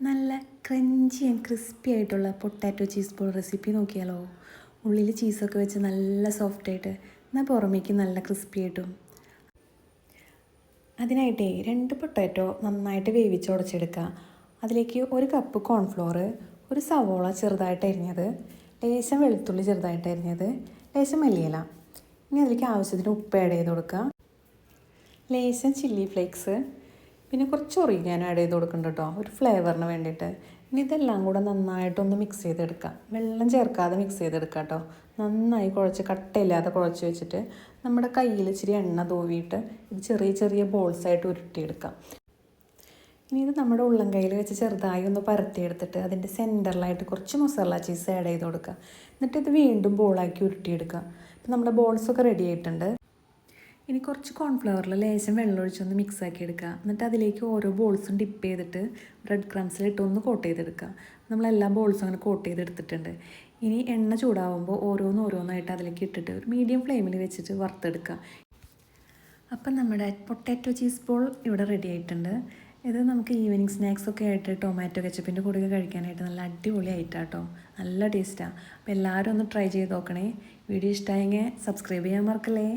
നല്ല crunchy and crispy ആയിട്ടുള്ള potato cheese ball recipe നോക്കിയാലോ. ഉള്ളിൽ ചീസൊക്കെ വെച്ച് നല്ല സോഫ്റ്റായിട്ട് എന്നാൽ പുറമേക്ക് നല്ല ക്രിസ്പി ആയിട്ടും. അതിനായിട്ടേ 2 പൊട്ടാറ്റോ നന്നായിട്ട് വേവിച്ച് ഉടച്ചെടുക്കുക. അതിലേക്ക് 1 കപ്പ് കോൺഫ്ലോർ, ഒരു സവോള ചെറുതായിട്ട് അരിഞ്ഞത്, ലേശം വെളുത്തുള്ളി ചെറുതായിട്ട് അരിഞ്ഞത്, ലേശം മല്ലിയില. ഇനി അതിലേക്ക് ആവശ്യത്തിന് ഉപ്പ് ആഡ് ചെയ്ത് കൊടുക്കുക. ലേശം ചില്ലി ഫ്ലേക്സ്, പിന്നെ കുറച്ച് ഒറിഗാനോ ആഡ് ചെയ്ത് കൊടുക്കുന്നുണ്ട് കേട്ടോ, ഒരു ഫ്ലേവറിന് വേണ്ടിയിട്ട്. ഇനി ഇതെല്ലാം കൂടെ നന്നായിട്ടൊന്ന് മിക്സ് ചെയ്തെടുക്കാം. വെള്ളം ചേർക്കാതെ മിക്സ് ചെയ്തെടുക്കാം കേട്ടോ. നന്നായി കുഴച്ച് കട്ടയില്ലാതെ കുഴച്ച് വെച്ചിട്ട് നമ്മുടെ കയ്യിൽ ഇച്ചിരി എണ്ണ തൂവിയിട്ട് ഇത് ചെറിയ ചെറിയ ബോൾസായിട്ട് ഉരുട്ടിയെടുക്കാം. ഇനി ഇത് നമ്മുടെ ഉള്ളം കയ്യിൽ വെച്ച് ചെറുതായി ഒന്ന് പരത്തിയെടുത്തിട്ട് അതിൻ്റെ സെൻറ്ററിലായിട്ട് കുറച്ച് മസാല ചീസ് ആഡ് ചെയ്ത് കൊടുക്കുക. എന്നിട്ട് ഇത് വീണ്ടും ബോളാക്കി ഉരുട്ടിയെടുക്കുക. ഇപ്പം നമ്മുടെ ബോൾസൊക്കെ റെഡി ആയിട്ടുണ്ട്. ഇനി കുറച്ച് കോൺഫ്ലവറിൽ ലേശം വെള്ളം ഒഴിച്ചൊന്ന് മിക്സ് ആക്കി എടുക്കുക. എന്നിട്ട് അതിലേക്ക് ഓരോ ബോൾസും ഡിപ്പ് ചെയ്തിട്ട് ബ്രെഡ് ക്രംസിലിട്ട് ഒന്ന് കോട്ട് ചെയ്തെടുക്കുക. നമ്മളെല്ലാ ബോൾസും അങ്ങനെ കോട്ട് ചെയ്തെടുത്തിട്ടുണ്ട്. ഇനി എണ്ണ ചൂടാവുമ്പോൾ ഓരോന്നായിട്ട് അതിലേക്ക് ഇട്ടിട്ട് ഒരു മീഡിയം ഫ്ലെയിമിൽ വെച്ചിട്ട് വറുത്തെടുക്കുക. അപ്പം നമ്മുടെ പൊട്ടാറ്റോ ചീസ് ബോൾ ഇവിടെ റെഡി ആയിട്ടുണ്ട്. ഇത് നമുക്ക് ഈവനിങ് സ്നാക്സൊക്കെ ആയിട്ട് ടൊമാറ്റോ കെച്ചപ്പിൻ്റെ കൂടെ കഴിക്കാനായിട്ട് നല്ല അടിപൊളി ആയിട്ടാട്ടോ, നല്ല ടേസ്റ്റാണ്. അപ്പോൾ എല്ലാവരും ഒന്ന് ട്രൈ ചെയ്ത് നോക്കണേ. വീഡിയോ ഇഷ്ടമായെങ്കിൽ സബ്സ്ക്രൈബ് ചെയ്യാൻ മറക്കല്ലേ.